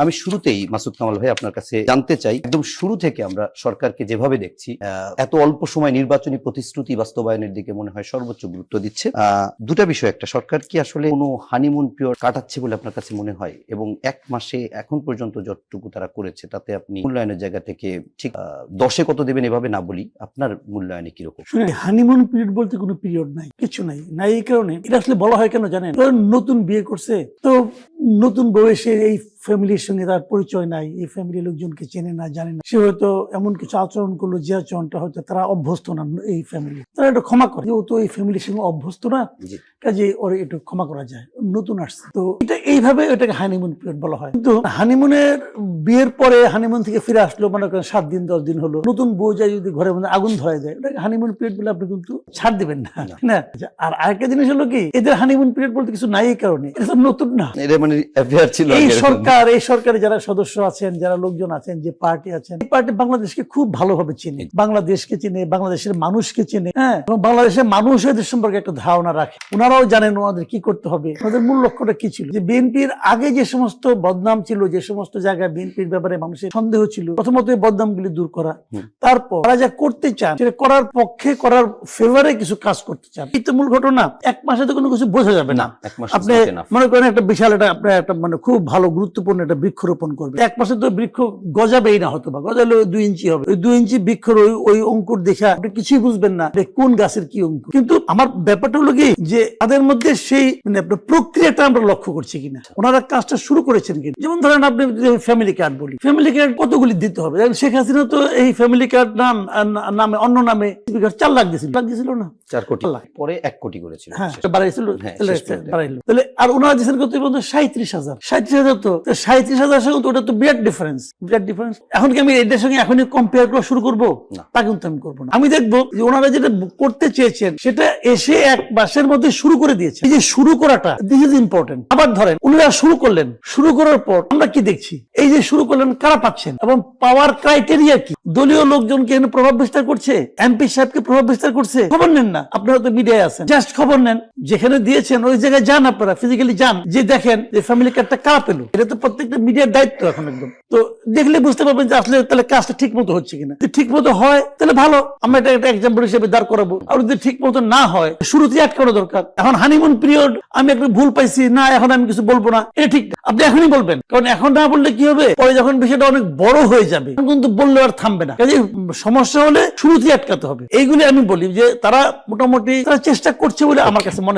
আমি শুরুতেই মাসুদ কামাল ভাই আপনার কাছে জানতে চাই, একদম শুরু থেকে আমরা সরকারকে যেভাবে দেখছি, এত অল্প সময় নির্বাচনী প্রতিশ্রুতি বাস্তবায়নের দিকে মনে হয় সর্বোচ্চ গুরুত্ব দিচ্ছে। দুটা বিষয়, একটা, সরকার কি আসলে কোনো হানিমুন পিরিয়ড কাটাচ্ছে বলে আপনার কাছে মনে হয়? এবং এক মাসে এখন পর্যন্ত যতটুকু তারা করেছে তাতে আপনি মূল্যায়নের জায়গা থেকে ঠিক 10-এ কত দেবেন এভাবে না বলি, আপনার মূল্যায়নে কিরকম? হানিমুন পিরিয়ড বলতে কোনো পিরিয়ড নাই, কিছু নাই। এই কারণে এটা আসলে বলা হয় কেন জানেন, নতুন বিয়ে করছে তো নতুন বয়সে এই ফ্যামিলির সঙ্গে তার পরিচয় নাই, এই ফ্যামিলির লোকজনকে চেনে না, জানে না, সে হয়তো এমন কিছু আচরণ করলো যে আচরণটা হয়তো তারা অভ্যস্ত না, এই ফ্যামিলি তারা এটা ক্ষমা করে, ও তো এই ফ্যামিলির সঙ্গে অভ্যস্ত না, কাজে ওরা একটু ক্ষমা করা যায়, নতুন আসছে তো এটা এইভাবে এটাকে হানিমুন পিরিয়ড বলা হয়। কিন্তু হানিমুনের বিয়ের পরে হানিমুন থেকে ফিরে আসলো, মনে করেন 7 দিন 10 দিন হলো, নতুন বউ যায় যদি ঘরের মধ্যে আগুন ধরায় দেয়, ওটাকে হানিমুন পিরিয়ড বলে আপনি কিন্তু ছাড় দিবেন না, না। আর আরেকটা জিনিস হলো কি, এদের হানিমুন পিরিয়ড বলতে কিছু নাই, এই কারণে এটা নতুন না, এটা মানে অ্যাফেয়ার ছিল। এই সরকারে যারা সদস্য আছেন, যারা লোকজন আছেন, যে পার্টি আছেন, এই পার্টি বাংলাদেশকে খুব ভালোভাবে চিনে, বাংলাদেশকে চিনে, বাংলাদেশের মানুষকে চিনে, হ্যাঁ, এবং বাংলাদেশের মানুষ এদের সম্পর্কে একটা ধারণা রাখে। ওনারাও জানেন ওনাদের কি করতে হবে, ওনাদের মূল লক্ষ্যটা কি ছিল। যে বিএনপির আগে যে সমস্ত বদনাম ছিল, যে সমস্ত জায়গায় বিএনপির ব্যাপারে মানুষের সন্দেহ ছিল, প্রথমত এই বদনামগুলি দূর করা, তারপর তারা যা করতে চান সেটা করার পক্ষে, করার ফেভারে কিছু কাজ করতে চান। এই তো মূল ঘটনা। এক মাসে তো কোনো কিছু বোঝা যাবে না। আপনি মনে করেন একটা বিশাল আপনার একটা মানে খুব ভালো গুরুত্বপূর্ণ একটা বৃক্ষরোপণ করবে, এক মাসে তো বৃক্ষ গজাবেই না, হয়তো বা গজালে 2 ইঞ্চি হবে, ওই 2 ইঞ্চি বৃক্ষর ওই অঙ্কুর দেখা আপনি কিছুই বুঝবেন না কোন গাছের কি অঙ্কুর। কিন্তু আমার ব্যাপারটা হলো কি, যে তাদের মধ্যে সেই মানে আপনার প্রক্রিয়াটা আমরা লক্ষ্য করছি কিনা, ওনারা কাজটা শুরু করেছেন কিনা। যেমন ধরেন আপনি ফ্যামিলি কার্ড বলি, ফ্যামিলি কার্ড কতগুলি দিতে হবে? শেখ হাসিনা তো এই ফ্যামিলি কার্ড নামে অন্য নামে 4 লাখ দিয়েছিল না, 4 কোটি, পরে 1 কোটি করেছিল, হ্যাঁ বাড়াইছিল, বাড়াইলো। তাহলে আর ওনারা দিয়েছেন কত বলতো 37,000 তো 37,000 সঙ্গে তো ওটা তো বিরাট ডিফারেন্স। এখন কি আমি এটার সঙ্গে এখনই কম্পেয়ার করা শুরু করবো? তা কিন্তু আমি করবো না। আমি দেখবো যে ওনারা যেটা করতে চেয়েছেন সেটা এসে 1 মাসের মধ্যে শুরু করে দিয়েছে। এই যে শুরু করাটা, দিস ইজ ইম্পর্টেন্ট। আবার ধরেন ওনারা শুরু করলেন, শুরু করার পর আমরা কি দেখছি, এই যে শুরু করলেন কারা পাচ্ছেন এবং পাওয়ার ক্রাইটেরিয়া কি? দলীয় লোকজনকে এখানে প্রভাব বিস্তার করছে, এমপি সাহেবকে প্রভাব বিস্তার করছে। খবর নেন না, আপনারা তো মিডিয়ায় আছেন, জাস্ট খবর নেন, যেখানে দিয়েছেন ওই জায়গায় যান, আপনারা ফিজিক্যালি যান, যে দেখেন যে ফ্যামিলি কার্ডটা কারা পেলো। এটা তো প্রত্যেকটা মিডিয়ার দায়িত্ব এখন একদম। তো দেখলে বুঝতে পারবেন যে আসলে তাহলে কাজটা ঠিক মতো হচ্ছে কিনা। যদি ঠিক মতো হয় তাহলে ভালো, আমরা এটা একটা এক্সাম্পল হিসেবে দাঁড় করাবো। আর যদি ঠিক মতো না হয়, শুরুতেই আটকানো দরকার। এখন হানিমুন পিরিয়ড, আমি একটা ভুল পাইছি না, এখন আমি কিছু বলবো না, এটা ঠিক না। আপনি এখনই বলবেন, কারণ এখন না বললে কি হবে, পরে যখন বিষয়টা অনেক বড় হয়ে যাবে কিন্তু বললে আর থামবে না। কাজে সমস্যা হলে শুরুতেই আটকাতে হবে। এইগুলি আমি বলি যে তারা মোটামুটি তারা চেষ্টা করছে বলে আমার কাছে মনে হয়।